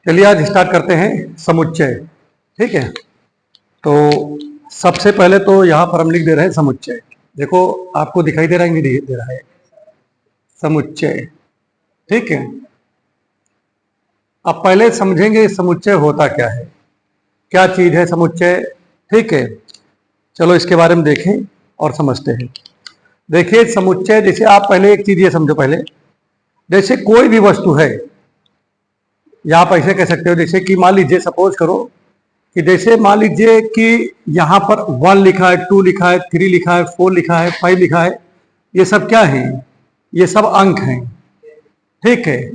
चलिए आज स्टार्ट करते हैं समुच्चय। ठीक है, तो सबसे पहले तो यहाँ पर हम लिख दे रहे हैं समुच्चय। देखो आपको दिखाई दे रहा है, नहीं दे रहा है समुच्चय। ठीक है, अब पहले समझेंगे समुच्चय होता क्या है, क्या चीज है समुच्चय। ठीक है, चलो इसके बारे में देखें और समझते हैं। देखिए समुच्चय, जैसे आप पहले एक चीज ये समझो, पहले जैसे कोई भी वस्तु है, या आप ऐसे कह सकते हो जैसे कि मान लीजिए सपोज करो कि जैसे मान लीजिए कि यहाँ पर 1 लिखा है, 2 लिखा है, 3 लिखा है, 4 लिखा है, 5 लिखा है। ये सब क्या है? ये सब अंक हैं। ठीक है,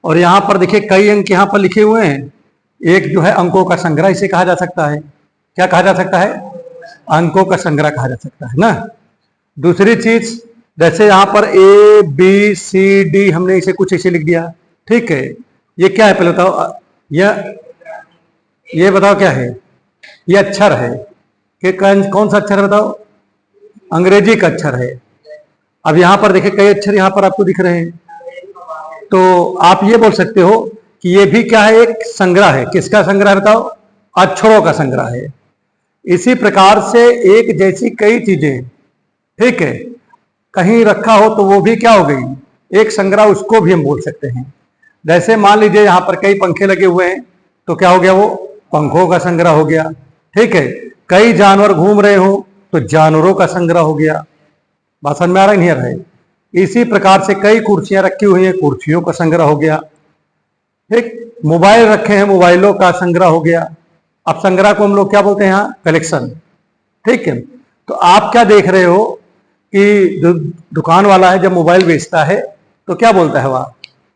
और यहाँ पर देखिए कई अंक यहाँ पर लिखे हुए हैं। एक जो है अंकों का संग्रह इसे कहा जा सकता है। क्या कहा जा सकता है? अंकों का संग्रह कहा जा सकता है ना। दूसरी चीज जैसे यहाँ पर A B C D हमने इसे कुछ ऐसे लिख दिया। ठीक है, ये क्या है पहले बताओ, ये बताओ क्या है? ये अक्षर है कि कौन सा अक्षर है बताओ? अंग्रेजी का अक्षर है। अब यहाँ पर देखिए कई अक्षर यहाँ पर आपको दिख रहे हैं, तो आप ये बोल सकते हो कि ये भी क्या है? एक संग्रह है। किसका संग्रह है बताओ? अक्षरों का संग्रह है। इसी प्रकार से एक जैसी कई चीजें, ठीक है, कहीं रखा हो तो वो भी क्या हो गई? एक संग्रह, उसको भी हम बोल सकते हैं। जैसे मान लीजिए यहाँ पर कई पंखे लगे हुए हैं, तो क्या हो गया? वो पंखों का संग्रह हो गया। ठीक है, कई जानवर घूम रहे हो तो जानवरों का संग्रह हो गया। बात समझ में आ रहा है नहीं आ रहा है? इसी प्रकार से कई कुर्सियां रखी हुई हैं, कुर्सियों का संग्रह हो गया। ठीक, मोबाइल रखे हैं, मोबाइलों का संग्रह हो गया। अब संग्रह को हम लोग क्या बोलते हैं? यहाँ कलेक्शन। ठीक है, तो आप क्या देख रहे हो कि जो दुकान वाला है जब मोबाइल बेचता है तो क्या बोलता है?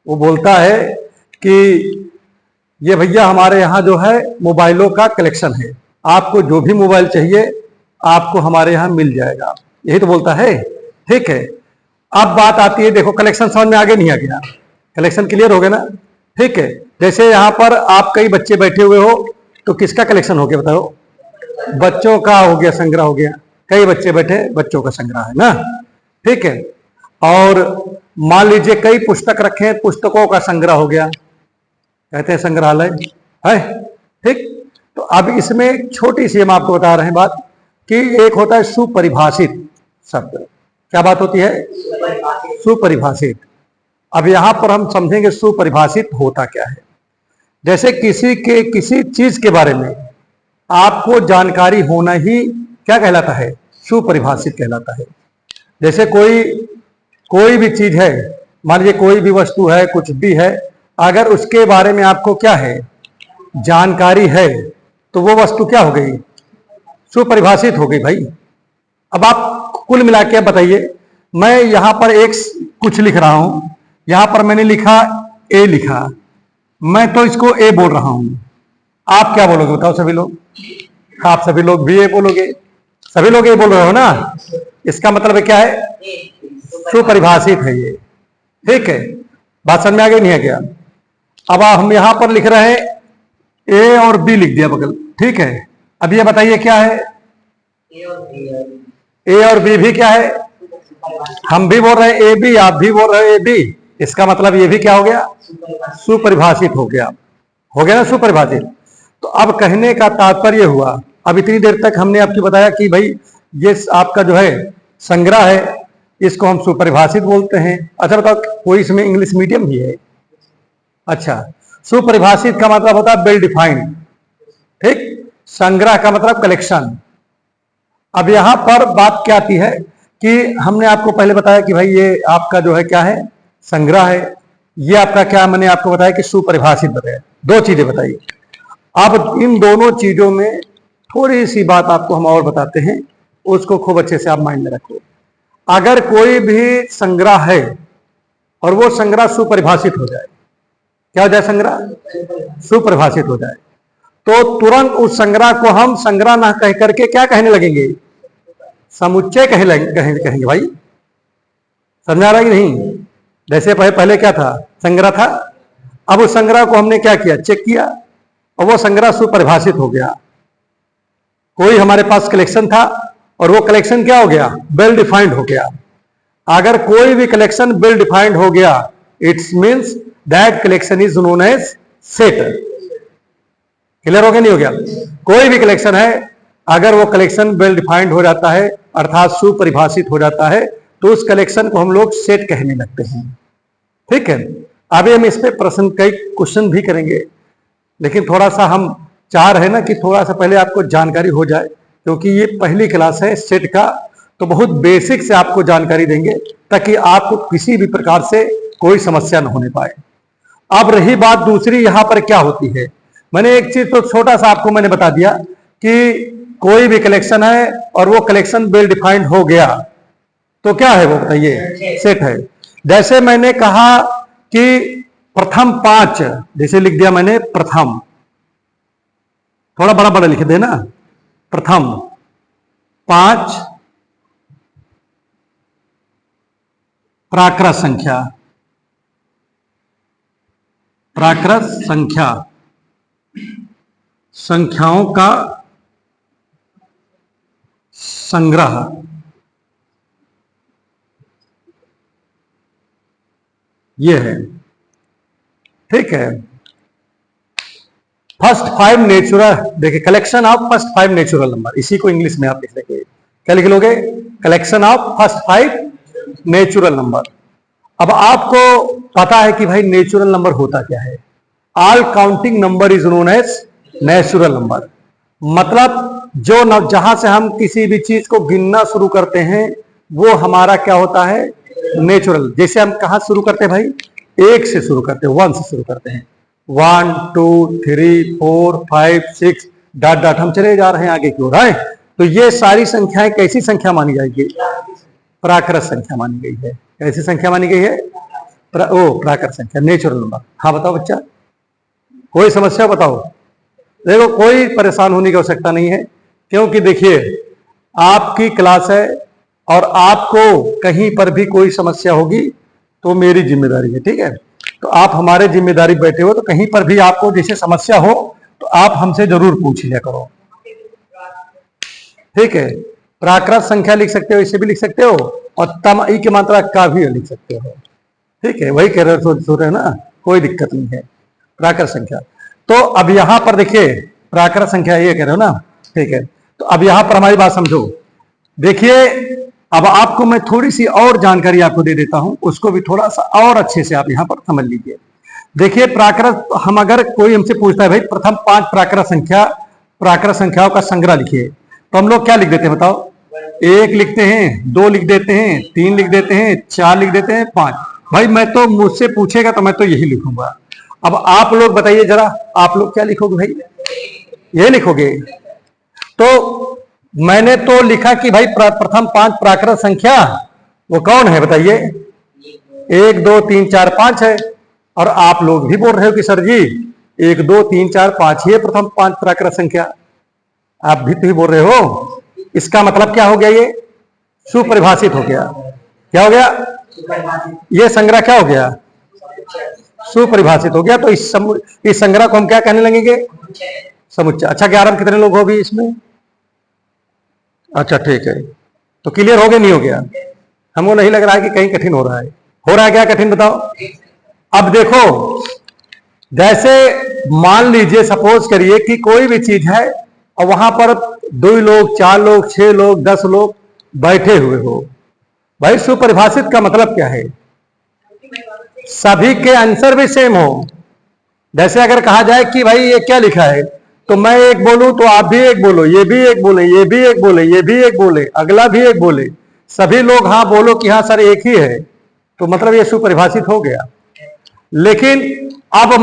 वो बोलता है कि ये भैया हमारे यहाँ जो है मोबाइलों का कलेक्शन है, आपको जो भी मोबाइल चाहिए आपको हमारे यहाँ मिल जाएगा, यही तो बोलता है। ठीक है, अब बात आती है, देखो कलेक्शन समझ में आगे नहीं आ गया? कलेक्शन क्लियर हो गया ना? ठीक है, जैसे यहाँ पर आप कई बच्चे बैठे हुए हो तो किसका कलेक्शन हो गया बताओ? बच्चों का हो गया, संग्रह हो गया। कई बच्चे बैठे, बच्चों का संग्रह है ना। ठीक है, और मान लीजिए कई पुस्तक रखे, पुस्तकों का संग्रह हो गया, कहते हैं संग्रहालय है। ठीक, तो अब इसमें छोटी सी हम आपको बता रहे हैं बात कि एक होता है सुपरिभाषित शब्द। क्या बात होती है? सुपरिभाषित। अब यहां पर हम समझेंगे सुपरिभाषित होता क्या है। जैसे किसी चीज के बारे में आपको जानकारी होना ही क्या कहलाता है? सुपरिभाषित कहलाता है। जैसे कोई भी चीज है, मान लीजिए कोई भी वस्तु है, कुछ भी है, अगर उसके बारे में आपको क्या है? जानकारी है, तो वो वस्तु क्या हो गई? सुपरिभाषित हो गई भाई। अब आप कुल मिला के बताइए, मैं यहां पर एक कुछ लिख रहा हूं, यहां पर मैंने लिखा ए लिखा, मैं तो इसको ए बोल रहा हूं। आप क्या बोलोगे बताओ सभी लोग? आप सभी लोग भी ए बोलोगे, सभी लोग ए बोल रहे हो ना। इसका मतलब क्या है? सुपरिभाषित है ये। ठीक है, बात समझ में आ गई नहीं है क्या? अब हम यहां पर लिख रहे हैं ए और बी लिख दिया बगल। ठीक है, अब ये बताइए क्या है? ए और बी भी क्या है? हम भी बोल रहे हैं ए बी, आप भी बोल रहे हैं ए बी। इसका मतलब ये भी क्या हो गया? सुपरिभाषित हो गया। हो गया ना सुपरिभाषित। तो अब कहने का तात्पर्य हुआ, अब इतनी देर तक हमने आपको बताया कि भाई ये आपका जो है संग्रह है, इसको हम सुपरिभाषित बोलते हैं। अच्छा बताओ, कोई इसमें इंग्लिश मीडियम भी है? अच्छा, सुपरिभाषित का मतलब होता है वेल डिफाइंड। ठीक, संग्रह का मतलब कलेक्शन। अब यहां पर बात क्या आती है कि हमने आपको पहले बताया कि भाई ये आपका जो है क्या है? संग्रह है। ये आपका क्या, मैंने आपको बताया कि सुपरिभाषित बताया। दो चीजें बताई। अब इन दोनों चीजों में थोड़ी सी बात आपको हम और बताते हैं, उसको खूब अच्छे से आप माइंड में रखो। अगर कोई भी संग्रह है और वो संग्रह सुपरिभाषित हो जाए, क्या हो जाए? संग्रह सुपरिभाषित हो जाए, तो तुरंत उस संग्रह को हम संग्रह ना कह करके क्या कहने लगेंगे? समुच्चय कहेंगे भाई। समझ आ रहा है कि नहीं? जैसे पहले क्या था? संग्रह था। अब उस संग्रह को हमने क्या किया? चेक किया, और वो संग्रह सुपरिभाषित हो गया। कोई हमारे पास कलेक्शन था और वो कलेक्शन क्या हो गया? वेल डिफाइंड हो गया। अगर कोई भी कलेक्शन वेल डिफाइंड हो गया, it's means that collection is known as set. Clear हो गया नहीं हो गया? कोई भी कलेक्शन है, अगर वो कलेक्शन वेल डिफाइंड हो जाता है अर्थात सुपरिभाषित हो जाता है तो उस कलेक्शन को हम लोग सेट कहने लगते हैं। ठीक है, अभी हम इस पे प्रश्न कई क्वेश्चन भी करेंगे, लेकिन थोड़ा सा हम चाह रहे ना कि थोड़ा सा पहले आपको जानकारी हो जाए, क्योंकि ये पहली क्लास है सेट का, तो बहुत बेसिक से आपको जानकारी देंगे ताकि आपको किसी भी प्रकार से कोई समस्या न होने पाए। अब रही बात दूसरी, यहां पर क्या होती है, मैंने एक चीज तो छोटा सा आपको मैंने बता दिया कि कोई भी कलेक्शन है और वो कलेक्शन वेल डिफाइंड हो गया तो क्या है वो बताइए, सेट है। जैसे मैंने कहा कि प्रथम 5, जैसे लिख दिया मैंने प्रथम, थोड़ा बड़ा बड़ा लिख देना, प्रथम 5 प्राकृत संख्या, प्राकृत संख्या, संख्याओं का संग्रह, ये है। ठीक है, फर्स्ट 5 नेचुरल, देखिए collection of first 5 natural number, इसी को इंग्लिश में आप लिख देंगे, क्या लिख लोगे, collection of first 5 natural number. अब आपको पता है कि भाई नेचुरल नंबर होता क्या है, all counting number is known as natural number, मतलब जो जहां से हम किसी भी चीज को गिनना शुरू करते हैं वो हमारा क्या होता है, नेचुरल। जैसे हम कहां शुरू करते हैं भाई, 1 से शुरू करते हैं, 1 से शुरू करते हैं, 1 2 3 4 5 6 डॉट डॉट हम चले जा रहे हैं आगे की ओर है। तो ये सारी संख्याएं कैसी संख्या मानी जाएगी, प्राकृत संख्या मानी गई है। कैसी संख्या मानी गई है, प्राकृत संख्या, नेचुरल नंबर। हाँ बताओ बच्चा, कोई समस्या बताओ। देखो कोई परेशान होने की आवश्यकता नहीं है, क्योंकि देखिए आपकी क्लास है और आपको कहीं पर भी कोई समस्या होगी तो मेरी जिम्मेदारी है। ठीक है, तो आप हमारे जिम्मेदारी बैठे हो, तो कहीं पर भी आपको जैसे समस्या हो तो आप हमसे जरूर पूछ लिया करो। ठीक है, प्राकृत संख्या लिख सकते हो, इसे भी लिख सकते हो, और तमाई की मात्रा का भी लिख सकते हो। ठीक है, वही कह रहे ना, कोई दिक्कत नहीं है, प्राकृत संख्या। तो अब यहां पर देखिए प्राकृत संख्या ये कह रहे हो ना, ठीक है, तो अब यहां पर हमारी बात समझो। देखिए अब आपको मैं थोड़ी सी और जानकारी आपको दे देता हूं, उसको भी थोड़ा सा और अच्छे से आप यहां पर समझ लीजिए। देखिए प्राकृत, हम अगर कोई हमसे पूछता है भाई प्रथम 5 प्राकृत संख्याओं का संग्रह लिखिए, तो हम लोग क्या लिख देते हैं बताओ, 1 लिखते हैं, 2 लिख देते हैं, 3 लिख देते हैं, 4 लिख देते हैं, 5। भाई मैं तो, मुझसे पूछेगा तो मैं तो यही लिखूंगा। अब आप लोग बताइए जरा, आप लोग क्या लिखोगे भाई, ये लिखोगे। तो मैंने तो लिखा कि भाई प्रथम 5 प्राकृत संख्या वो कौन है बताइए, 1 2 3 4 5 है, और आप लोग भी बोल रहे हो कि सर जी 1 2 3 4 5 ही है प्रथम 5 प्राकृत संख्या, आप भी तो ही बोल रहे हो। इसका मतलब क्या हो गया, ये सुपरिभाषित हो गया। क्या हो गया, ये संग्रह क्या हो गया, सुपरिभाषित हो गया। तो इस संग्रह को हम क्या कहने लगेंगे, समुच्चय। अच्छा 11 में कितने लोग हो भी इसमें, अच्छा ठीक है, तो क्लियर हो गया नहीं हो गया, हमको नहीं लग रहा है कि कहीं कठिन हो रहा है। हो रहा है क्या कठिन बताओ। अब देखो, जैसे मान लीजिए सपोज करिए कि कोई भी चीज है और वहां पर 2 लोग 4 लोग 6 लोग 10 लोग बैठे हुए हो, भाई सुपरिभाषित का मतलब क्या है, सभी के आंसर भी सेम हो। जैसे अगर कहा जाए कि भाई ये क्या लिखा है, तो मैं एक बोलूं तो आप भी एक बोलो, ये भी एक बोले, ये भी एक बोले, ये भी एक बोले, अगला भी एक बोले, सभी लोग हाँ बोलो कि हाँ सर एक ही है, तो मतलब ये सुपरिभाषित हो गया। लेकिन अब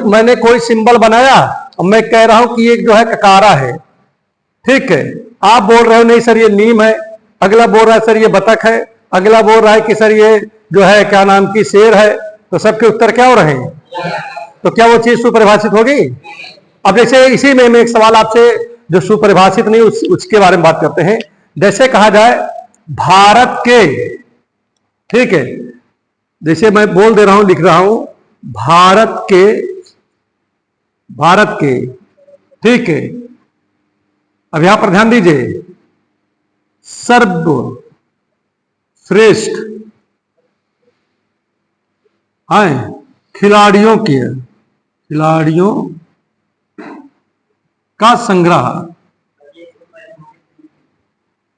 मैंने कोई सिंबल बनाया और मैं कह रहा हूं कि एक जो है ककारा है, ठीक है, आप बोल रहे हो नहीं सर ये नीम है, अगला बोल रहा है सर ये बतख है, अगला बोल रहा है कि सर ये जो है क्या नाम की शेर है, तो सबके उत्तर क्या हो रहे हैं, तो क्या वो चीज सुपरिभाषित होगी। अब जैसे इसी में मैं एक सवाल आपसे जो सुपरिभाषित नहीं उसके बारे में बात करते हैं। जैसे कहा जाए भारत के, ठीक है, जैसे मैं बोल दे रहा हूं लिख रहा हूं भारत के, ठीक है, अब यहां पर ध्यान दीजिए, सर्वश्रेष्ठ खिलाड़ियों का संग्रह।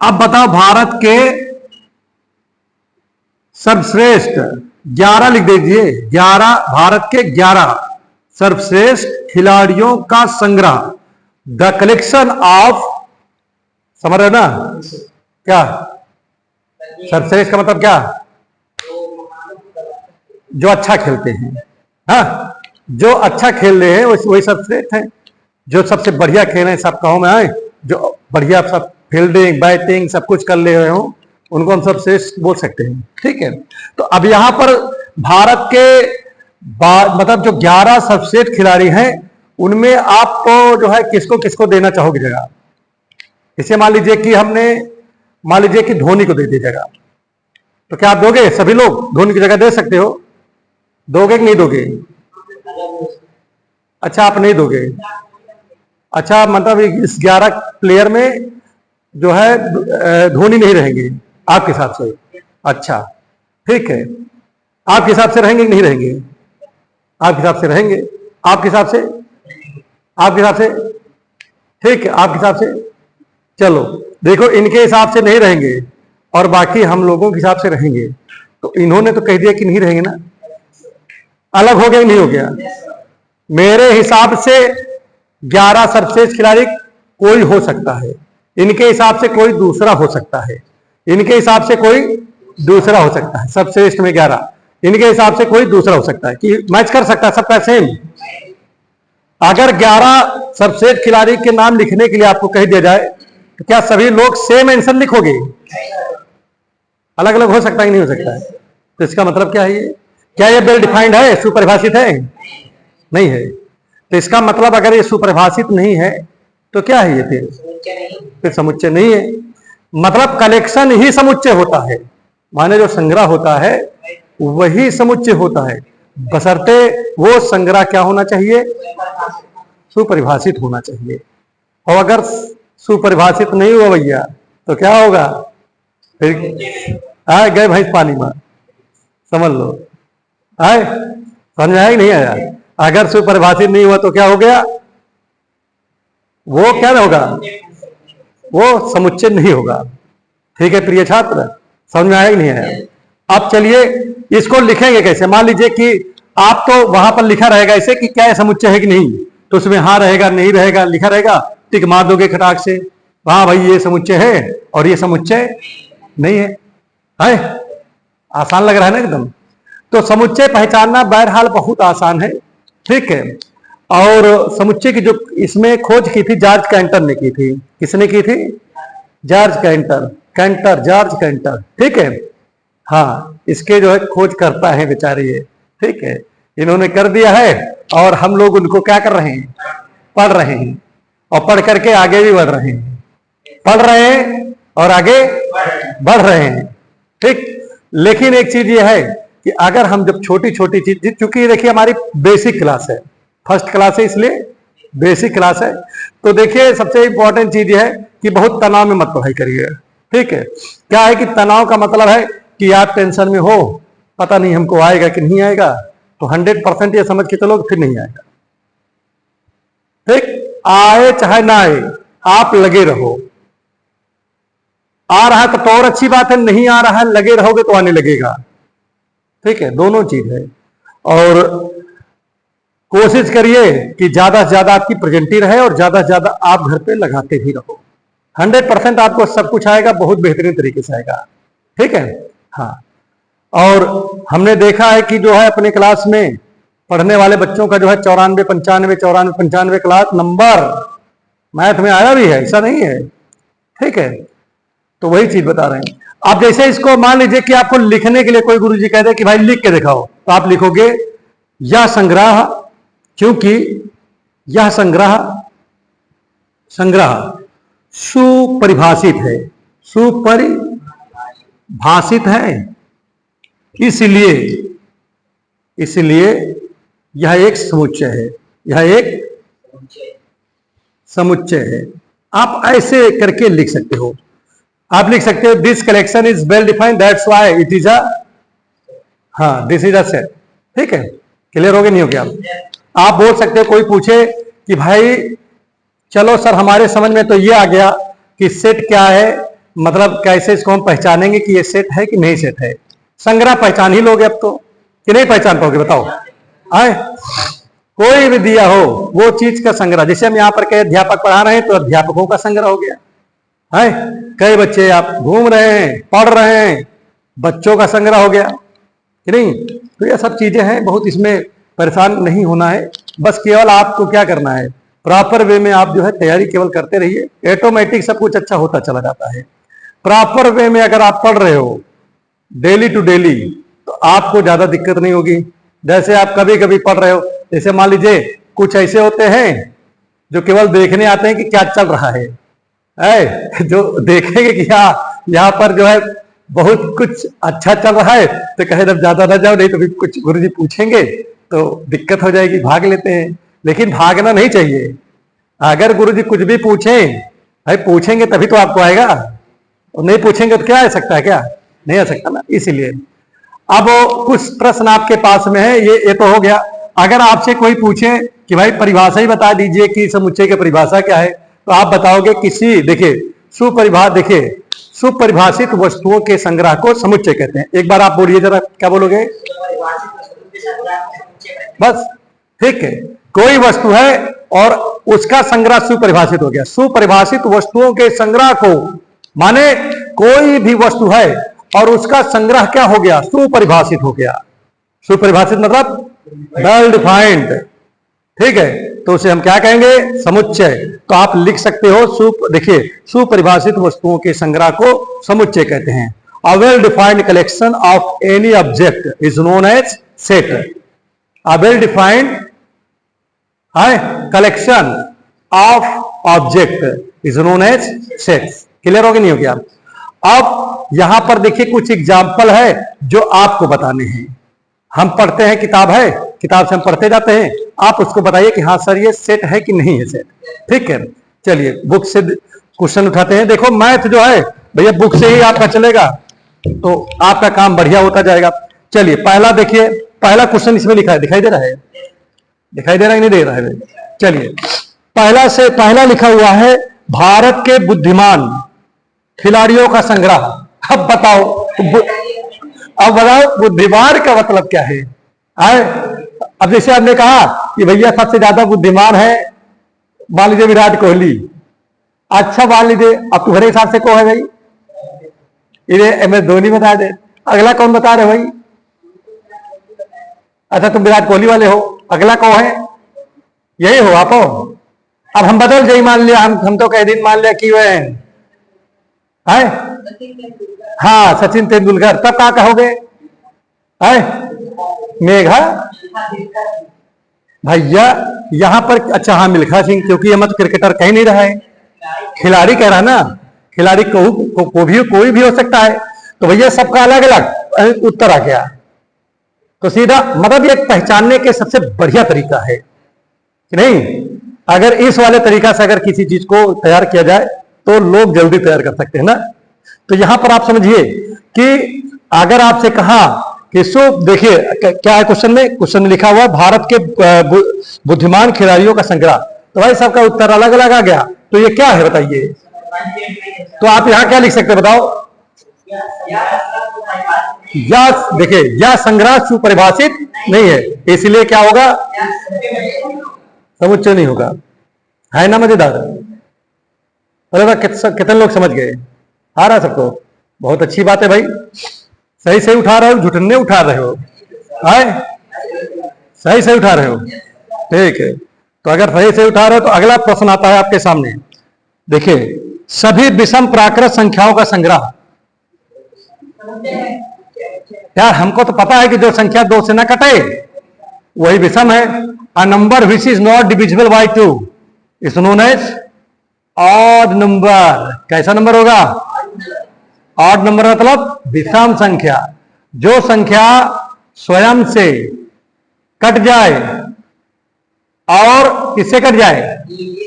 अब बताओ भारत के सर्वश्रेष्ठ 11 लिख दीजिए, 11 भारत के 11 सर्वश्रेष्ठ खिलाड़ियों का संग्रह, द कलेक्शन ऑफ, समझ रहे हो ना क्या सर्वश्रेष्ठ का मतलब क्या? जो अच्छा खेलते हैं, हाँ, जो अच्छा खेल रहे हैं वही सर्वश्रेष्ठ हैं। जो सबसे बढ़िया खेल हैं सब कहो में आए, जो बढ़िया सब फील्डिंग बैटिंग सब कुछ कर ले रहे हो उनको हम सर्वश्रेष्ठ बोल सकते हैं। ठीक है, तो अब यहां पर भारत के मतलब जो 11 सर्वश्रेष्ठ खिलाड़ी हैं उनमें आपको जो है किसको किसको देना चाहोगे जगह? इसे मान लीजिए कि हमने मान लीजिए कि धोनी को दे दी जगह, तो क्या आप दोगे? सभी लोग धोनी की जगह दे सकते हो, दोगे कि नहीं दोगे? अच्छा, आप नहीं दोगे। अच्छा, मतलब इस 11 प्लेयर में जो है धोनी नहीं रहेंगे आपके हिसाब से? अच्छा ठीक है, आपके हिसाब से रहेंगे कि नहीं रहेंगे? आपके हिसाब से रहेंगे। आपके हिसाब से? आपके हिसाब से? ठीक है, आपके हिसाब से। चलो देखो, इनके हिसाब से नहीं रहेंगे और बाकी हम लोगों के हिसाब से रहेंगे, तो इन्होंने तो कह दिया कि नहीं रहेंगे ना, अलग हो गया कि नहीं हो गया? मेरे हिसाब से 11 सर्वश्रेष्ठ खिलाड़ी कोई हो सकता है, इनके हिसाब से कोई दूसरा हो सकता है, इनके हिसाब से कोई दूसरा हो सकता है। सर्वश्रेष्ठ में 11, इनके हिसाब से कोई दूसरा हो सकता है कि मैच कर सकता है सबका सेम। अगर 11 सर्वश्रेष्ठ खिलाड़ी के नाम लिखने के लिए आपको कह दिया जाए तो क्या सभी लोग सेम आंसर लिखोगे? अलग अलग हो सकता है नहीं हो सकता है? तो इसका मतलब क्या है? ये क्या ये वेल डिफाइंड है, सुपरिभाषित है? नहीं है। तो इसका मतलब अगर ये सुपरिभाषित नहीं है तो क्या है ये? फिर समुच्चय नहीं है। मतलब कलेक्शन ही समुच्चय होता है, माने जो संग्रह होता है वही समुच्चय होता है, बशर्ते वो संग्रह क्या होना चाहिए? सुपरिभाषित होना चाहिए। और अगर सुपरिभाषित नहीं हुआ भैया तो क्या होगा? फिर आए गए भैंस पानी में, समझ लो। आए समझ आया कि नहीं आया? अगर सुपरिभाषित नहीं हुआ तो क्या हो गया? वो क्या होगा? वो समुच्चय नहीं होगा। ठीक है प्रिय छात्र, समझ में आया कि नहीं आया? अब चलिए इसको लिखेंगे कैसे। मान लीजिए कि आप तो वहां पर लिखा रहेगा ऐसे कि क्या समुच्चय है कि नहीं, तो उसमें हाँ रहेगा नहीं रहेगा लिखा रहेगा, टिक मार दोगे खटाक से, हाँ भाई ये समुच्चय है और ये समुच्चय नहीं है। आसान लग रहा है ना एकदम? तो समुच्चय पहचानना बहरहाल बहुत आसान है। ठीक है, और समुच्चय की जो इसमें खोज की थी जॉर्ज कैंटर ने की थी। किसने की थी? George canter, George canter. ठीक है, हाँ, इसके जो है खोज करता है बेचारे ये। ठीक है, इन्होंने कर दिया है और हम लोग उनको क्या कर रहे हैं? पढ़ रहे हैं, और पढ़ करके आगे भी बढ़ रहे हैं, पढ़ रहे हैं और आगे बढ़ रहे हैं। ठीक, लेकिन एक चीज ये है कि अगर हम जब छोटी छोटी चीज, चूंकि देखिए हमारी बेसिक क्लास है, फर्स्ट क्लास है इसलिए बेसिक क्लास है, तो देखिए सबसे इंपॉर्टेंट चीज ये है कि बहुत तनाव में मत पढ़ाई करिए। ठीक है, क्या है कि तनाव का मतलब है कि आप टेंशन में हो, पता नहीं हमको आएगा कि नहीं आएगा, तो 100% ये समझ के चलो फिर नहीं आएगा। ठीक, आए चाहे ना आए आप लगे रहो। आ रहा है तो और अच्छी बात है, नहीं आ रहा है लगे रहोगे तो आने लगेगा। ठीक है, दोनों चीज है। और कोशिश करिए कि ज्यादा से ज्यादा आपकी प्रेजेंटी रहे और ज्यादा से ज्यादा आप घर पे लगाते भी रहो। 100% आपको सब कुछ आएगा, बहुत बेहतरीन तरीके से आएगा। ठीक है, हाँ। और हमने देखा है कि जो है अपने क्लास में पढ़ने वाले बच्चों का जो है 94, 95 क्लास नंबर मैथ में आया भी है, ऐसा नहीं है। ठीक है, तो वही चीज बता रहे हैं। आप जैसे इसको मान लीजिए कि आपको लिखने के लिए कोई गुरुजी कह दे कि भाई लिख के दिखाओ, तो आप लिखोगे यह संग्रह, क्योंकि यह संग्रह सुपरिभाषित है, सुपरिभाषित है, इसलिए यह एक समुच्चय है, यह एक समुच्चय है। आप ऐसे करके लिख सकते हो। आप लिख सकते हो this collection is well defined that's why it is a, हाँ दिस इज अ सेट। ठीक है, क्लियर हो गया नहीं हो गया? आप बोल सकते हो, कोई पूछे कि भाई चलो सर, हमारे समझ में तो ये आ गया कि सेट क्या है, मतलब कैसे इसको हम पहचानेंगे कि ये सेट है कि नहीं सेट है। संग्रह पहचान ही लोगे अब तो, कि नहीं पहचान पाओगे बताओ? आए कोई भी दिया हो वो चीज का संग्रह, जैसे हम यहाँ पर कई अध्यापक पढ़ा रहे हैं तो अध्यापकों का संग्रह हो गया है। कई बच्चे आप घूम रहे हैं, पढ़ रहे हैं, बच्चों का संग्रह हो गया कि नहीं। तो ये सब चीजें हैं, बहुत इसमें परेशान नहीं होना है। बस केवल आपको क्या करना है, प्रॉपर वे में आप जो है तैयारी केवल करते रहिए, ऑटोमेटिक सब कुछ अच्छा होता चला जाता है। प्रॉपर वे में अगर आप पढ़ रहे हो डेली टू डेली तो आपको ज्यादा दिक्कत नहीं होगी। जैसे आप कभी कभी पढ़ रहे हो, जैसे मान लीजिए कुछ ऐसे होते हैं जो केवल देखने आते हैं कि क्या चल रहा है, जो देखेंगे कि यहाँ पर जो है बहुत कुछ अच्छा चल रहा है तो कहे जब ज्यादा ना जाओ, नहीं तो फिर कुछ गुरुजी पूछेंगे तो दिक्कत हो जाएगी, भाग लेते हैं। लेकिन भागना नहीं चाहिए। अगर गुरुजी कुछ भी पूछें, भाई पूछेंगे तभी तो आपको आएगा, और नहीं पूछेंगे तो क्या आ सकता है, क्या नहीं आ सकता ना। इसीलिए अब कुछ प्रश्न आपके पास में है, ये तो हो गया। अगर आपसे कोई पूछे कि भाई परिभाषा ही बता दीजिए कि समुच्चय की परिभाषा क्या है, तो आप बताओगे किसी, देखिए सुपरिभाषित वस्तुओं के संग्रह को समुच्चय कहते हैं। एक बार आप बोलिए जरा, क्या बोलोगे? बस ठीक है, कोई वस्तु है और उसका संग्रह सुपरिभाषित हो गया। सुपरिभाषित वस्तुओं के संग्रह को माने कोई भी वस्तु है और उसका संग्रह क्या हो गया, सुपरिभाषित हो गया। सुपरिभाषित मतलब वेल डिफाइंड, ठीक है, तो उसे हम क्या कहेंगे, समुच्चय। तो आप लिख सकते हो देखिए सुपरिभाषित वस्तुओं के संग्रह को समुच्चय कहते हैं। A well defined collection of any object is known as set. A well defined collection of object is known as set. Clear हो गया नहीं हो गया? अब यहां पर देखिए कुछ एग्जाम्पल है जो आपको बताने हैं। हम पढ़ते हैं, किताब है, किताब से हम पढ़ते जाते हैं, आप उसको बताइए कि हाँ सर ये सेट है कि नहीं है सेट। ठीक है, चलिए बुक से क्वेश्चन उठाते हैं। देखो मैथ जो है भैया बुक से ही आपका चलेगा तो आपका काम बढ़िया होता जाएगा। चलिए पहला देखिए, पहला क्वेश्चन इसमें लिखा है, दिखाई दे रहा है, दिखाई दे रहा है नहीं दे रहा है? चलिए पहला लिखा हुआ है भारत के बुद्धिमान खिलाड़ियों का संग्रह। अब बताओ बुद्धिमान का मतलब क्या है? अब जैसे आपने कहा कि भैया सबसे ज्यादा बुद्धिमान है मान लीजिए विराट कोहली। अच्छा मान लीजिए, अब तुम्हारे हिसाब से कौन है भाई? इन्हें MS धोनी बता दे। अगला कौन बता रहे भाई? अच्छा तुम विराट कोहली वाले हो, अगला कौन है? यही हो आप हो। अब हम बदल जाए, मान लिया हम तो कई दिन मान लिया कि वह है हाँ सचिन तेंदुलकर, तब क्या कहोगे? मेघा भैया यहां पर, अच्छा हाँ मिल्खा सिंह, क्योंकि ये मत क्रिकेटर कह नहीं रहा है, खिलाड़ी कह रहा ना, खिलाड़ी कोई भी हो सकता है। तो भैया सबका अलग अलग उत्तर आ गया। तो सीधा मतलब ये पहचानने के सबसे बढ़िया तरीका है कि नहीं। अगर इस वाले तरीका से अगर किसी चीज को तैयार किया जाए तो लोग जल्दी तैयार कर सकते हैं ना। तो यहां पर आप समझिए कि अगर आपसे कहा कि देखिए क्या है क्वेश्चन में, क्वेश्चन में लिखा हुआ है भारत के बुद्धिमान खिलाड़ियों का संग्रह, तो भाई सबका उत्तर अलग अलग आ गया। तो ये क्या है बताइए? तो आप यहां क्या लिख सकते हैं बताओ? या देखिए या संग्रह सुपरिभाषित नहीं है, इसलिए क्या होगा, समुच्चय नहीं होगा। है ना मजेदार? अरे कितने लोग समझ गए? आ रहा सबको? बहुत अच्छी बात है भाई, सही सही उठा रहे हो, झुठने उठा रहे हो, सही सही उठा रहे हो। ठीक है, तो अगर सही से उठा रहे हो तो अगला प्रश्न आता है आपके सामने। देखिए सभी विषम प्राकृत संख्याओं का संग्रह। यार हमको तो पता है कि जो संख्या 2 से ना कटे वही विषम है। A number which is not divisible by 2 is known as odd number. कैसा नंबर होगा? ऑड नंबर मतलब विषम संख्या। जो संख्या स्वयं से कट जाए और किससे कट जाए?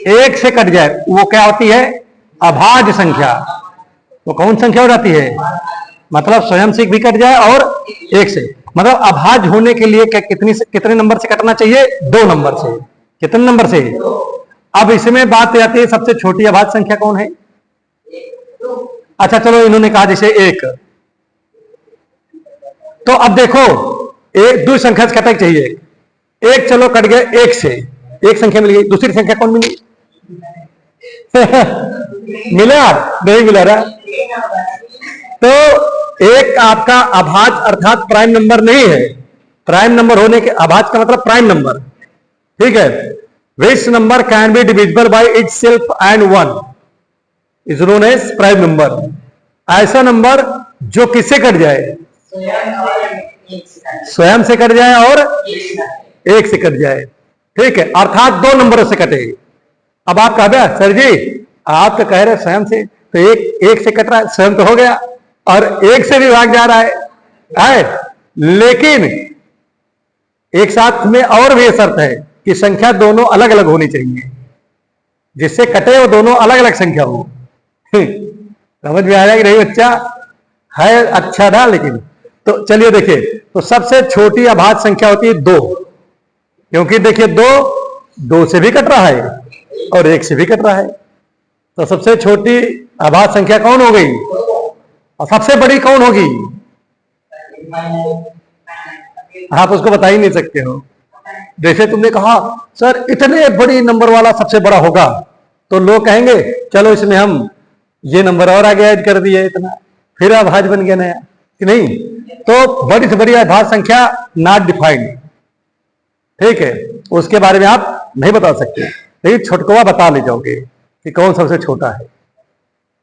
1 से कट जाए, वो क्या होती है? अभाज्य संख्या। तो कौन संख्या हो जाती है? मतलब स्वयं से भी कट जाए और 1 से, मतलब अभाज्य होने के लिए कितने नंबर से कटना चाहिए? 2 नंबर से। कितने नंबर से? अब इसमें बात आती है सबसे छोटी अभाज्य संख्या कौन है? अच्छा चलो, इन्होंने कहा जैसे 1, तो अब देखो एक दो संख्या से कटक चाहिए, एक चलो कट गए, एक से एक संख्या मिल गई, दूसरी संख्या कौन मिली? मिला? नहीं मिला रहा। तो एक आपका अभाज्य अर्थात प्राइम नंबर नहीं है। प्राइम नंबर होने के, अभाज्य का मतलब प्राइम नंबर, ठीक है। Which number can be divisible by itself and 1 is known as prime number. ऐसा नंबर जो किससे कट जाए? स्वयं से कट जाए और एक से कट जाए, ठीक है। अर्थात दो नंबरों से कटे। अब आप कह दिया सर जी आप तो कह रहे स्वयं से, तो एक से कट रहा है, स्वयं तो हो गया, और एक से भी भाग जा रहा है। लेकिन एक साथ में और भी शर्त है कि संख्या दोनों अलग अलग होनी चाहिए, जिससे कटे वो दोनों अलग अलग संख्या हो। समझ में आया कि नहीं बच्चा? है अच्छा ना। लेकिन तो चलिए देखिए, तो सबसे छोटी अभाज्य संख्या होती है 2, क्योंकि देखिए 2 से भी कट रहा है और 1 से भी कट रहा है। तो सबसे छोटी अभाज्य संख्या कौन हो गई और सबसे बड़ी कौन होगी? आप उसको बता ही नहीं सकते हो। जैसे तुमने कहा सर इतने बड़ी नंबर वाला सबसे बड़ा होगा, तो लोग कहेंगे चलो इसमें हम ये नंबर और आगे ऐड कर दिए इतना, फिर अभाज्य बन गया नया, कि नहीं? तो बड़ी से बड़ी अभाज्य संख्या नॉट डिफाइंड, ठीक है, उसके बारे में आप नहीं बता सकते, लेकिन छोटकुआ बता ले जाओगे कि कौन सबसे छोटा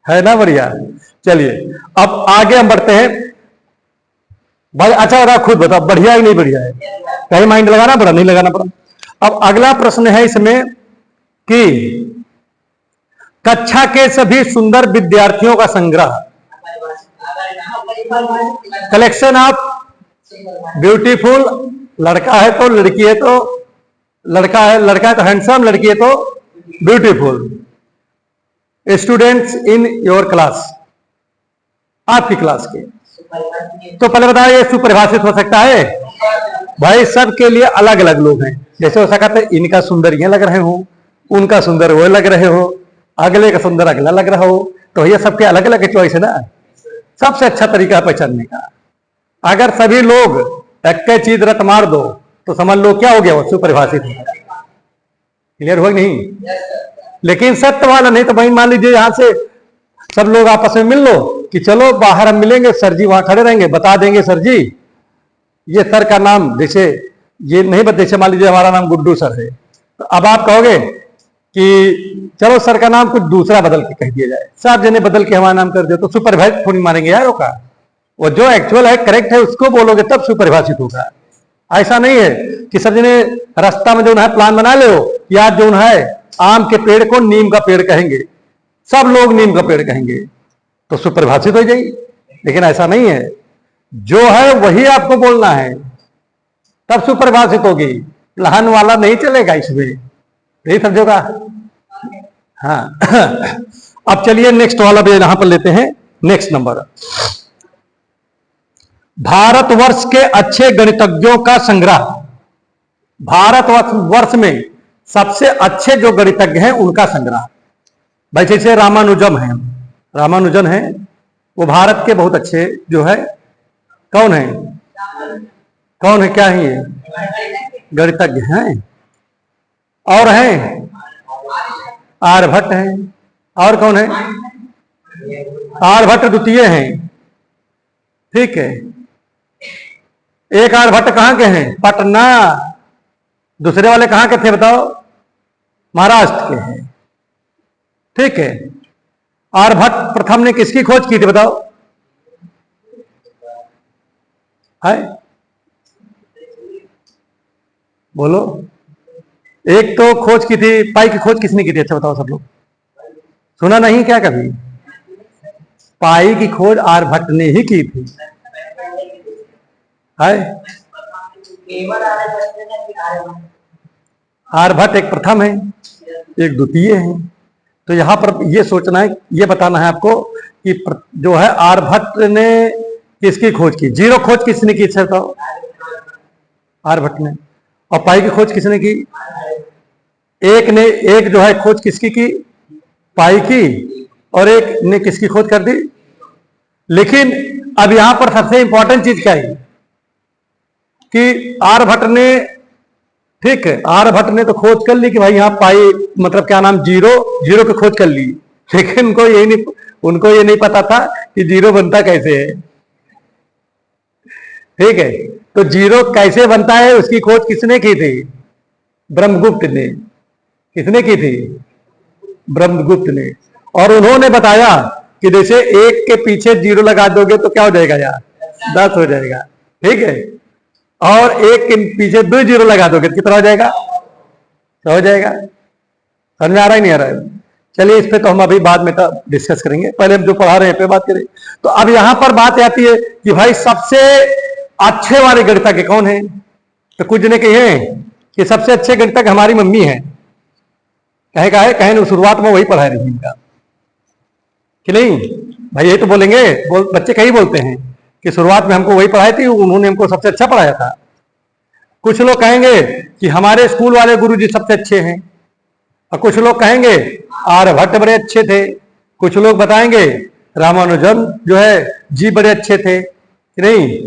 है ना? बढ़िया। चलिए अब आगे हम बढ़ते हैं। भाई अच्छा रहा, खुद बताओ बढ़िया है नहीं बढ़िया है? कहीं माइंड लगाना पड़ा? नहीं लगाना पड़ा। अब अगला प्रश्न है इसमें कि कक्षा के सभी सुंदर विद्यार्थियों का संग्रह, कलेक्शन ऑफ ब्यूटीफुल, लड़का है तो लड़की है तो लड़का है तो हैंडसम, लड़की है तो beautiful, students in your class, आपकी क्लास के। तो पहले बताया ये सुपरिभाषित हो सकता है? भाई सबके लिए अलग अलग लोग हैं। जैसे हो सकता है इनका सुंदर ये लग रहे हो, उनका सुंदर वो लग रहे हो, अगले का सुंदर अगला लग रहा हो, तो ये सबके अलग अलग चॉइस है ना। सबसे अच्छा तरीका है पहचानने का। अगर सभी लोग एक चीज रट मार दो तो समझ लो क्या हो गया, वो सुपरिभाषित हो गया। क्लियर हुआ नहीं? लेकिन सत्य वाला नहीं तो भाई मान लीजिए यहां से सब लोग आपस में मिल लो कि चलो बाहर हम मिलेंगे, सर जी वहां खड़े रहेंगे, बता देंगे सर जी ये सर का नाम, जैसे ये नहीं बता, जैसे मान लीजिए हमारा नाम गुड्डू सर है, तो अब आप कहोगे कि चलो सर का नाम कुछ दूसरा बदल के कह दिया जाए, सब जने बदल के हमारा नाम कर दे, तो सुपरिभाषित थोड़ी मारेंगे यार का। वो जो एक्चुअल है करेक्ट है उसको बोलोगे तब सुपरिभाषित होगा। ऐसा नहीं है कि सब जने रास्ता में जो है प्लान बना ले या जो है आम के पेड़ को नीम का पेड़ कहेंगे, सब लोग नीम का पेड़ कहेंगे तो सुपरिभाषित हो जाएगी। लेकिन ऐसा नहीं है, जो है वही आपको बोलना है तब सुपरिभाषित होगी, लहन वाला नहीं चलेगा इसमें, यही समझोगा। हाँ अब चलिए नेक्स्ट वाला भी यहां पर लेते हैं। नेक्स्ट नंबर, भारतवर्ष के अच्छे गणितज्ञों का संग्रह। भारतवर्ष में सबसे अच्छे जो गणितज्ञ हैं उनका संग्रह। भाई जैसे रामानुजन है, वो भारत के बहुत अच्छे जो है कौन है क्या है ये गणितज्ञ हैं। और हैं आर्यभट्ट हैं, और कौन है? आर्यभट्ट द्वितीय हैं, ठीक है। एक आर्यभट्ट कहां के हैं? पटना। दूसरे वाले कहां के थे बताओ? महाराष्ट्र के हैं, ठीक है। आर्यभट्ट प्रथम ने किसकी खोज की थी बताओ? है बोलो। एक तो खोज की थी, पाई की खोज किसने की थी? अच्छा बताओ सब लोग, सुना नहीं क्या कभी? पाई की खोज आर्यभट्ट ने ही की थी। है आर्यभट्ट एक प्रथम है, एक द्वितीय है। तो यहां पर ये सोचना है, ये बताना है आपको कि जो है आर्यभट्ट ने किसकी खोज की? जीरो खोज किसने की? बताओ। आर्यभट्ट ने। और पाई की खोज किसने की? एक जो है खोज किसकी की, पाई की, और एक ने किसकी खोज कर दी। लेकिन अब यहां पर सबसे इंपॉर्टेंट चीज क्या है कि आर्यभट्ट ने, ठीक है, आर्यभट्ट ने तो खोज कर ली कि भाई यहां पाई मतलब क्या नाम, जीरो, जीरो की खोज कर ली। लेकिन उनको ये नहीं पता था कि जीरो बनता कैसे है। ठीक है, तो जीरो कैसे बनता है उसकी खोज किसने की थी, ब्रह्मगुप्त ने। किसने की थी, ब्रह्मगुप्त ने। और उन्होंने बताया कि जैसे एक के पीछे जीरो लगा दोगे तो क्या हो जाएगा यार, 10 हो जाएगा। ठीक है, और एक के पीछे 2 जीरो लगा दोगे तो कितना हो जाएगा, 100 हो जाएगा। समझ में आ रहा है नहीं आ रहा है? चलिए इस पे तो हम अभी बाद में डिस्कस करेंगे, पहले हम जो पढ़ा रहे हैं पे बात करें। तो अब यहां पर बात आती है कि भाई सबसे अच्छे वाले गणितज्ञ कौन है। तो कुछ ने कहे कि सबसे अच्छे गणितज्ञ हमारी मम्मी है। कहे का है, कहे शुरुआत में वही पढ़ाई रही इनका कि नहीं भाई, ये तो बोलेंगे, बच्चे कहीं बोलते हैं कि शुरुआत में हमको वही पढ़ाई थी, उन्होंने हमको सबसे अच्छा पढ़ाया था। कुछ लोग कहेंगे कि हमारे स्कूल वाले गुरुजी सबसे अच्छे हैं, और कुछ लोग कहेंगे आर्यभट्ट बड़े अच्छे थे, कुछ लोग बताएंगे रामानुजन जो है जी बड़े अच्छे थे कि नहीं।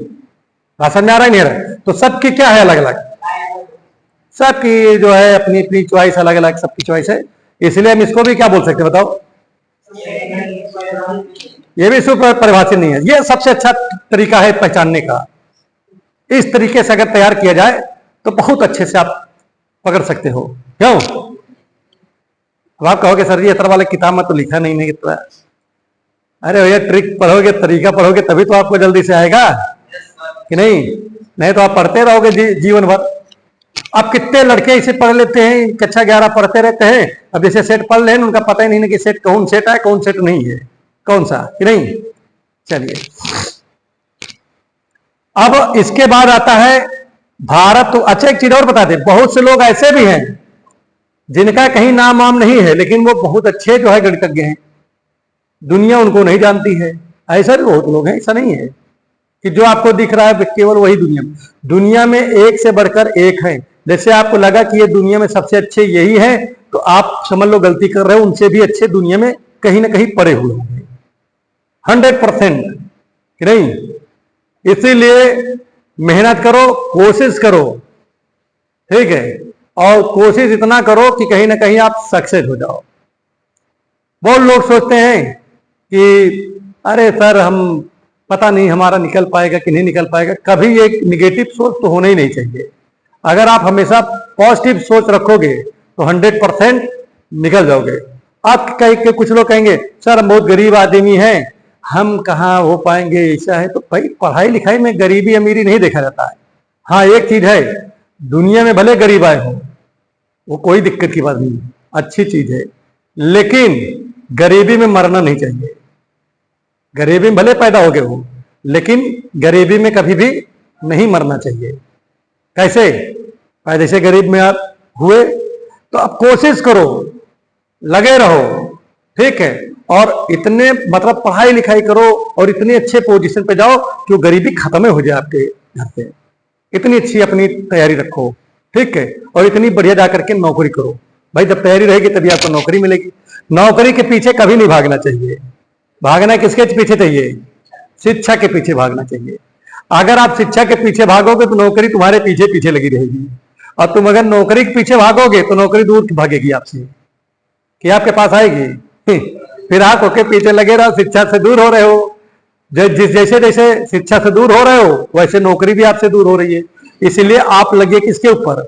भाषण में आ रहा है नहीं आ रहा? तो सबकी क्या है, अलग अलग, सबकी जो है अपनी अपनी चॉइस अलग अलग, सबकी चॉइस है। इसलिए हम इसको भी क्या बोल सकते हैं बताओ, ये भी सुपर परिभाषित नहीं है। ये सबसे अच्छा तरीका है पहचानने का। इस तरीके से अगर तैयार किया जाए तो बहुत अच्छे से आप पकड़ सकते हो। क्यों? अब आप कहोगे सर जी इतना वाले किताब में तो लिखा नहीं है कितना। अरे भैया ट्रिक पढ़ोगे, तरीका पढ़ोगे तभी तो आपको जल्दी से आएगा कि नहीं तो आप पढ़ते रहोगे जीवन भर। अब कितने लड़के इसे पढ़ लेते हैं, कक्षा 11 पढ़ते रहते हैं, अब जैसे सेट पढ़ लें उनका पता ही नहीं है कि सेट कौन सेट है कौन सेट नहीं है, कौन सा कि नहीं। चलिए अब इसके बाद आता है भारत। तो अच्छा एक चीज और बता दे, बहुत से लोग ऐसे भी हैं जिनका कहीं नाम वाम नहीं है लेकिन वो बहुत अच्छे जो है गणितज्ञ हैं, दुनिया उनको नहीं जानती है। ऐसा भी बहुत लोग हैं, ऐसा नहीं है कि जो आपको दिख रहा है केवल वही दुनिया में एक से बढ़कर एक है। जैसे आपको लगा कि ये दुनिया में सबसे अच्छे यही है तो आप समझ लो गलती कर रहे हो, उनसे भी अच्छे दुनिया में कहीं ना कहीं पड़े हुए होंगे 100% कि नहीं। इसीलिए मेहनत करो, कोशिश करो, ठीक है, और कोशिश इतना करो कि कहीं ना कहीं आप सक्सेस हो जाओ। बहुत लोग सोचते हैं कि अरे सर हम पता नहीं हमारा निकल पाएगा कि नहीं निकल पाएगा। कभी ये निगेटिव सोच तो होना ही नहीं चाहिए। अगर आप हमेशा पॉजिटिव सोच रखोगे तो 100% निकल जाओगे। आप कहीं कुछ लोग कहेंगे सर हम बहुत गरीब आदमी हैं, हम कहाँ हो पाएंगे, ऐसा है। तो भाई पढ़ाई लिखाई में गरीबी अमीरी नहीं देखा जाता है। हाँ एक चीज है, दुनिया में भले गरीब आए हो वो कोई दिक्कत की बात नहीं, अच्छी चीज है, लेकिन गरीबी में मरना नहीं चाहिए। गरीबी में भले पैदा हो गए हो लेकिन गरीबी में कभी भी नहीं मरना चाहिए। कैसे? जैसे गरीब में आप हुए तो आप कोशिश करो, लगे रहो, ठीक है, और इतने मतलब पढ़ाई लिखाई करो और इतने अच्छे पोजीशन पे जाओ कि वो गरीबी खत्म हो जाए आपके घर पे। इतनी अच्छी अपनी तैयारी रखो, ठीक है, और इतनी बढ़िया जाकर के नौकरी करो। भाई जब तैयारी रहेगी तभी आपको नौकरी मिलेगी। नौकरी के पीछे कभी नहीं भागना चाहिए। भागना किसके पीछे चाहिए? शिक्षा के पीछे भागना चाहिए। अगर आप शिक्षा के पीछे भागोगे तो नौकरी तुम्हारे पीछे पीछे लगी रहेगी, और तुम अगर नौकरी के पीछे भागोगे तो नौकरी दूर भागेगी आपसे, कि आपके पास आएगी। फिर आप के पीछे लगे रहो, शिक्षा से दूर हो रहे हो। जैसे जैसे शिक्षा से दूर हो रहे हो वैसे नौकरी भी आपसे दूर हो रही है। इसलिए आप लगिए किसके ऊपर?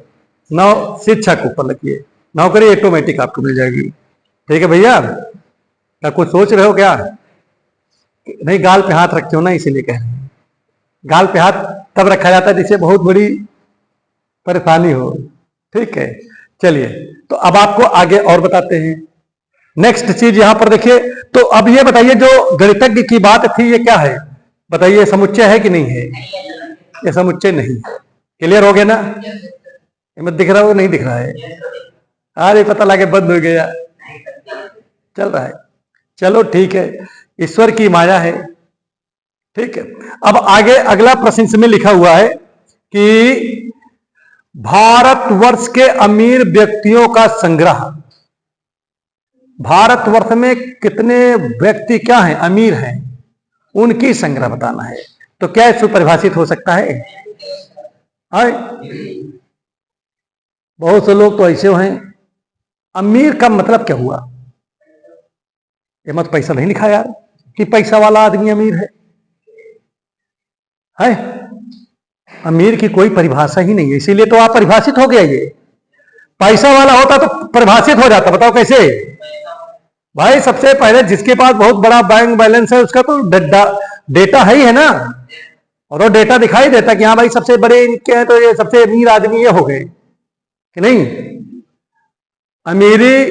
शिक्षा के ऊपर लगिए, नौकरी ऑटोमेटिक आपको मिल जाएगी। ठीक है भैया, क्या कुछ सोच रहे हो क्या? नहीं, गाल पे हाथ रखते हो ना, इसीलिए कह रहे हैं। गाल पे हाथ तब रखा जाता है जिससे बहुत बड़ी परेशानी हो। ठीक है, चलिए तो अब आपको आगे और बताते हैं। नेक्स्ट चीज यहां पर देखिए, तो अब ये बताइए जो गणितज्ञ की बात थी ये क्या है बताइए? समुच्चय है कि नहीं है? ये समुच्चय नहीं है। क्लियर हो गया ना? मैं दिख रहा हो नहीं दिख रहा है? अरे पता लगे बंद हो गया, चल रहा है। चलो ठीक है, ईश्वर की माया है। ठीक है, अब आगे अगला प्रश्न में लिखा हुआ है कि भारतवर्ष के अमीर व्यक्तियों का संग्रह। भारतवर्ष में कितने व्यक्ति क्या हैं, अमीर हैं, उनकी संग्रह बताना है। तो क्या सुपरिभाषित हो सकता है? बहुत से लोग तो ऐसे हैं, अमीर का मतलब क्या हुआ? ये मत पैसा नहीं लिखा यार कि पैसा वाला आदमी अमीर है? अमीर की कोई परिभाषा ही नहीं है, इसीलिए तो आप परिभाषित हो गया। ये पैसा वाला होता तो परिभाषित हो जाता। बताओ कैसे? भाई सबसे पहले जिसके पास बहुत बड़ा बैंक बैलेंस है उसका तो डेटा है ना, और वो डेटा दिखाई देता कि हाँ भाई सबसे बड़े इनके हैं, तो ये सबसे अमीर आदमी ये हो गए कि नहीं। अमीरी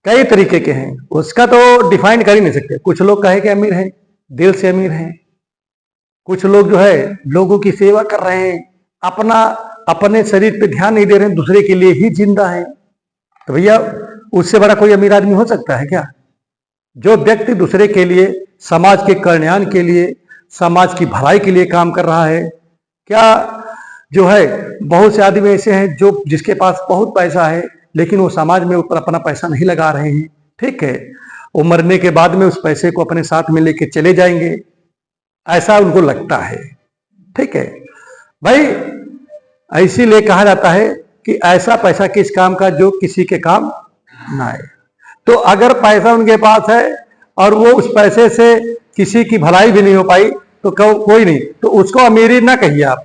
कई तरीके के हैं, उसका तो डिफाइन कर ही नहीं सकते। कुछ लोग कहे कि अमीर हैं, दिल से अमीर हैं। कुछ लोग जो है लोगों की सेवा कर रहे हैं, अपने शरीर पे ध्यान नहीं दे रहे हैं, दूसरे के लिए ही जिंदा है। तो भैया उससे बड़ा कोई अमीर आदमी हो सकता है क्या? जो व्यक्ति दूसरे के लिए, समाज के कल्याण के लिए, समाज की भलाई के लिए काम कर रहा है। क्या जो है बहुत से आदमी ऐसे हैं जो जिसके पास बहुत पैसा है लेकिन वो समाज में ऊपर अपना पैसा नहीं लगा रहे हैं। ठीक है, वो मरने के बाद में उस पैसे को अपने साथ में लेके चले जाएंगे, ऐसा उनको लगता है। ठीक है भाई, इसीलिए कहा जाता है कि ऐसा पैसा किस काम का जो किसी के काम ना आए। तो अगर पैसा उनके पास है और वो उस पैसे से किसी की भलाई भी नहीं हो पाई तो कोई नहीं, तो उसको अमीरी ना कहिए आप।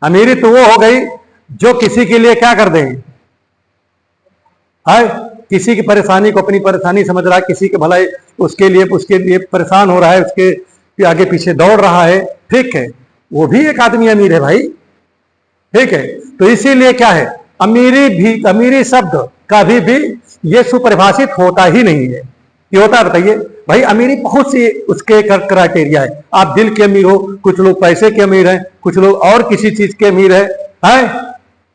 अमीरी तो वो हो गई जो किसी के लिए क्या कर दें, किसी की परेशानी को अपनी परेशानी समझ रहा है, किसी की भलाई उसके लिए परेशान हो रहा है, उसके आगे पीछे दौड़ रहा है। ठीक है, वो भी एक आदमी अमीर है भाई। ठीक है, तो इसीलिए क्या है, अमीरी शब्द कभी भी ये सुपरिभाषित होता ही नहीं है। ये होता है, बताइए भाई, अमीरी बहुत सी उसके क्राइटेरिया है। आप दिल के अमीर हो, कुछ लोग पैसे के अमीर हैं, कुछ लोग और किसी चीज के अमीर है,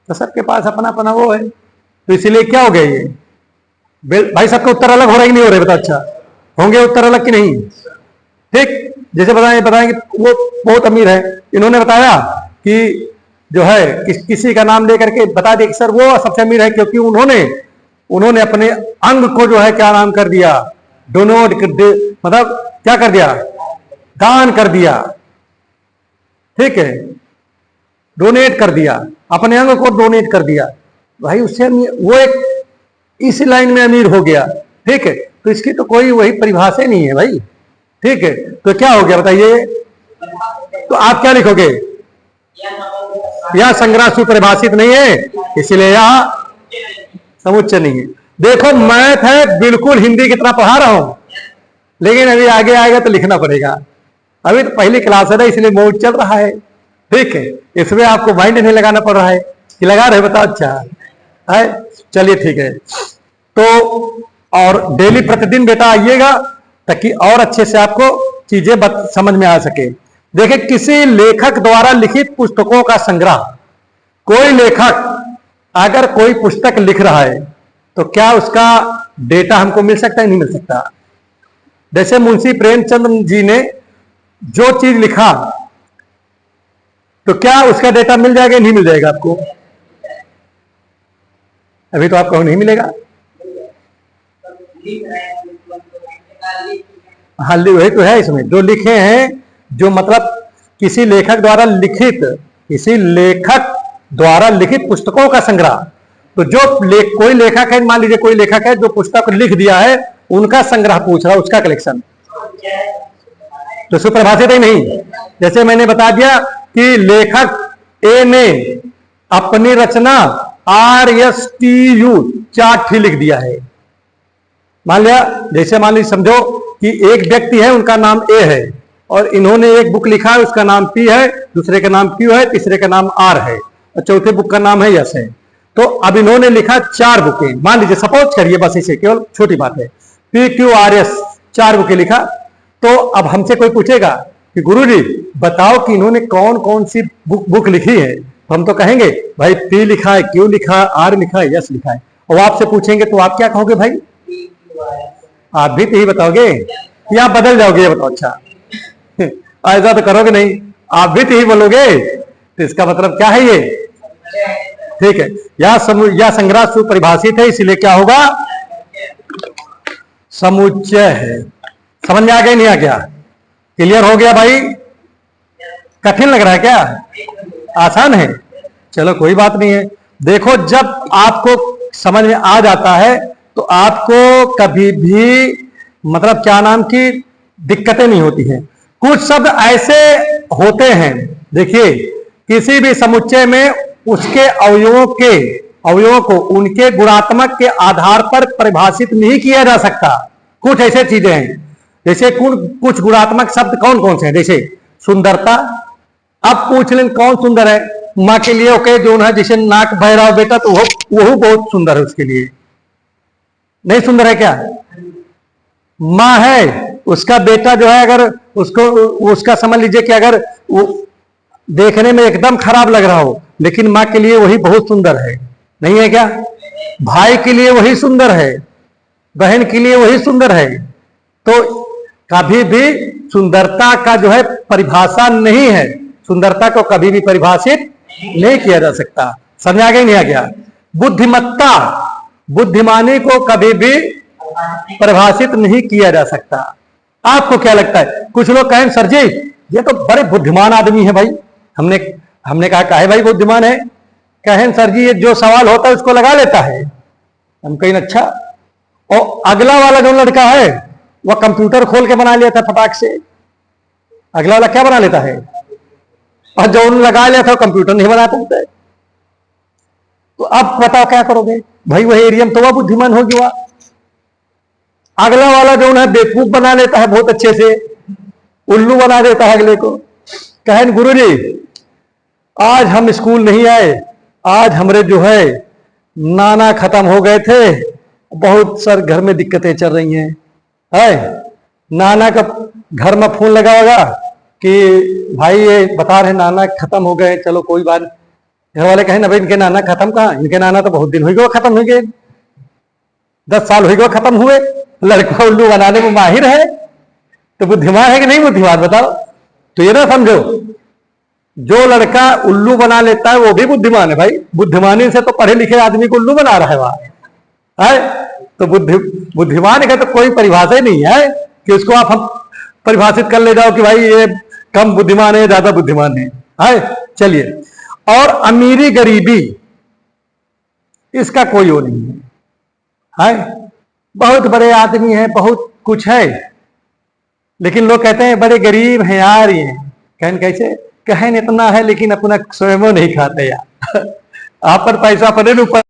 तो सबके पास अपना अपना वो है। तो इसीलिए क्या हो गया ये भाई, सबके उत्तर अलग हो रहे कि नहीं हो रहे? बता, अच्छा होंगे उत्तर अलग कि नहीं? ठीक, जैसे बताएंगे वो बहुत अमीर है, इन्होंने बताया कि जो है किसी का नाम लेकर के बता दिया कि सर वो सबसे अमीर है, क्योंकि उन्होंने अपने अंग को जो है क्या नाम कर दिया, डोनेट, मतलब क्या कर दिया, दान कर दिया। ठीक है, डोनेट कर दिया, अपने अंग को डोनेट कर दिया भाई, उससे वो एक इस लाइन में अमीर हो गया। ठीक है, तो इसकी तो कोई वही परिभाषा नहीं है भाई। ठीक है, तो क्या हो गया बताइए? तो आप क्या लिखोगे? यह संग्रह सुपरिभाषित नहीं है, इसलिए यह समुच्चय नहीं है। देखो मैथ है, बिल्कुल हिंदी की तरह पढ़ा रहा हूं, लेकिन अभी आगे आएगा तो लिखना पड़ेगा। अभी तो पहली क्लास है ना, इसलिए मोड चल रहा है। ठीक है, इसमें आपको माइंड नहीं लगाना पड़ रहा है कि लगा रहे, बताओ अच्छा है। चलिए ठीक है, तो और डेली प्रतिदिन बेटा आइएगा ताकि और अच्छे से आपको चीजें समझ में आ सके। देखिए, किसी लेखक द्वारा लिखित पुस्तकों का संग्रह। कोई लेखक अगर कोई पुस्तक लिख रहा है तो क्या उसका डेटा हमको मिल सकता है? नहीं मिल सकता। जैसे मुंशी प्रेमचंद जी ने जो चीज लिखा, तो क्या उसका डेटा मिल जाएगा? नहीं मिल जाएगा आपको? अभी तो आपको नहीं मिलेगा। हाँ, वही तो है इसमें जो लिखे हैं, जो मतलब किसी लेखक द्वारा लिखित पुस्तकों का संग्रह। तो जो कोई लेखक है, मान लीजिए कोई लेखक है जो पुस्तक लिख दिया है, उनका संग्रह पूछ रहा, उसका कलेक्शन, तो सुपरिभाषित ही नहीं। जैसे मैंने बता दिया कि लेखक ए ने अपनी रचना RSTU 4 लिख दिया है। मान लीजिए समझो कि एक व्यक्ति है, उनका नाम ए है, और इन्होंने एक बुक लिखा है, उसका नाम P है, दूसरे का नाम Q है, तीसरे का नाम R है, और चौथे बुक का नाम है यस है। तो अब इन्होंने लिखा 4 बुकें, मान लीजिए, सपोज करिए, बस इसे केवल छोटी बात है, PQRS 4 बुकें लिखा। तो अब हमसे कोई पूछेगा कि गुरुजी बताओ कि इन्होंने कौन कौन सी बुक लिखी है, तो हम तो कहेंगे भाई P लिखा है, Q लिखा है, R लिखा है, यस लिखा है। और आपसे पूछेंगे तो आप क्या कहोगे भाई? आप भी तो ही बताओगे या बदल जाओगे? ये बताओ। अच्छा ऐसा तो करोगे नहीं, आप भी तो ही बोलोगे। तो इसका मतलब क्या है? ये ठीक है, यह संग्रह सुपरिभाषित है, इसलिए क्या होगा, समुच्चय है। समझ में आ गया नहीं आ गया? क्लियर हो गया भाई? कठिन लग रहा है क्या? आसान है, चलो कोई बात नहीं है। देखो, जब आपको समझ में आ जाता है तो आपको कभी भी मतलब क्या नाम की दिक्कतें नहीं होती हैं। कुछ शब्द ऐसे होते हैं, देखिए, किसी भी समुच्चय में उसके अवयवों को उनके गुणात्मक के आधार पर परिभाषित नहीं किया जा सकता। कुछ ऐसे चीजें हैं, जैसे कुछ गुणात्मक शब्द कौन कौन से हैं, जैसे सुंदरता। अब पूछ लें कौन सुंदर है? माँ के लिए ओके जो है, जैसे नाक बह रहा हो बेटा तो वो बहुत सुंदर है, उसके लिए नहीं सुंदर है क्या? माँ है, उसका बेटा जो है अगर उसका समझ लीजिए कि अगर वो देखने में एकदम खराब लग रहा हो, लेकिन माँ के लिए वही बहुत सुंदर है, नहीं है क्या? भाई के लिए वही सुंदर है, बहन के लिए वही सुंदर है। तो कभी भी सुंदरता का जो है परिभाषा नहीं है, सुंदरता को कभी भी परिभाषित नहीं किया जा सकता। समझ आ गया नहीं आ गया? बुद्धिमत्ता, बुद्धिमानी को कभी भी परिभाषित नहीं किया जा सकता। आपको क्या लगता है? कुछ लोग कहें सर जी ये तो बड़े बुद्धिमान आदमी है भाई, हमने कहा काहे भाई बुद्धिमान है? कहें सर जी ये जो सवाल होता है उसको लगा लेता है। हम कहें अच्छा, और अगला वाला जो लड़का है वह कंप्यूटर खोल के बना लिया था फटाक से। अगला वाला क्या बना लेता है, और जो उन्होंने लगा लिया था कंप्यूटर नहीं बना पाता है। तो अब बताओ क्या करोगे भाई? वही एरिया में तो वह बुद्धिमान होगी। वह अगला वाला जो है बेवकूफ बना लेता है, बहुत अच्छे से उल्लू बना देता है अगले को। कहें गुरुजी आज हम स्कूल नहीं आए, आज हमारे जो है नाना खत्म हो गए थे, बहुत सर घर में दिक्कतें चल रही हैं। है नाना का घर में फोन लगा होगा कि भाई ये बता रहे नाना खत्म हो गए, चलो कोई बात। घर वाले कहें ना भाई इनके नाना खत्म कहाँ, इनके नाना तो बहुत दिन हो गए खत्म हो गए, 10 साल हो गए खत्म हुए। लड़का उल्लू बनाने में माहिर है, तो बुद्धिमान है कि नहीं बुद्धिमान बताओ? तो ये ना समझो, जो लड़का उल्लू बना लेता है वो भी बुद्धिमान है भाई। बुद्धिमानी से तो पढ़े लिखे आदमी को उल्लू बना रहा है वहां, है तो बुद्धिमान का तो कोई परिभाषा ही नहीं है कि उसको आप हम परिभाषित कर ले जाओ कि भाई ये कम बुद्धिमान है ज्यादा बुद्धिमान है। चलिए, और अमीरी गरीबी इसका कोई वो नहीं है। बहुत बड़े आदमी हैं, बहुत कुछ है, लेकिन लोग कहते हैं बड़े गरीब हैं यार ये। कहन कैसे? कहन इतना है लेकिन अपना स्वयं नहीं खाते यार। आप पर पैसा पड़े ऊपर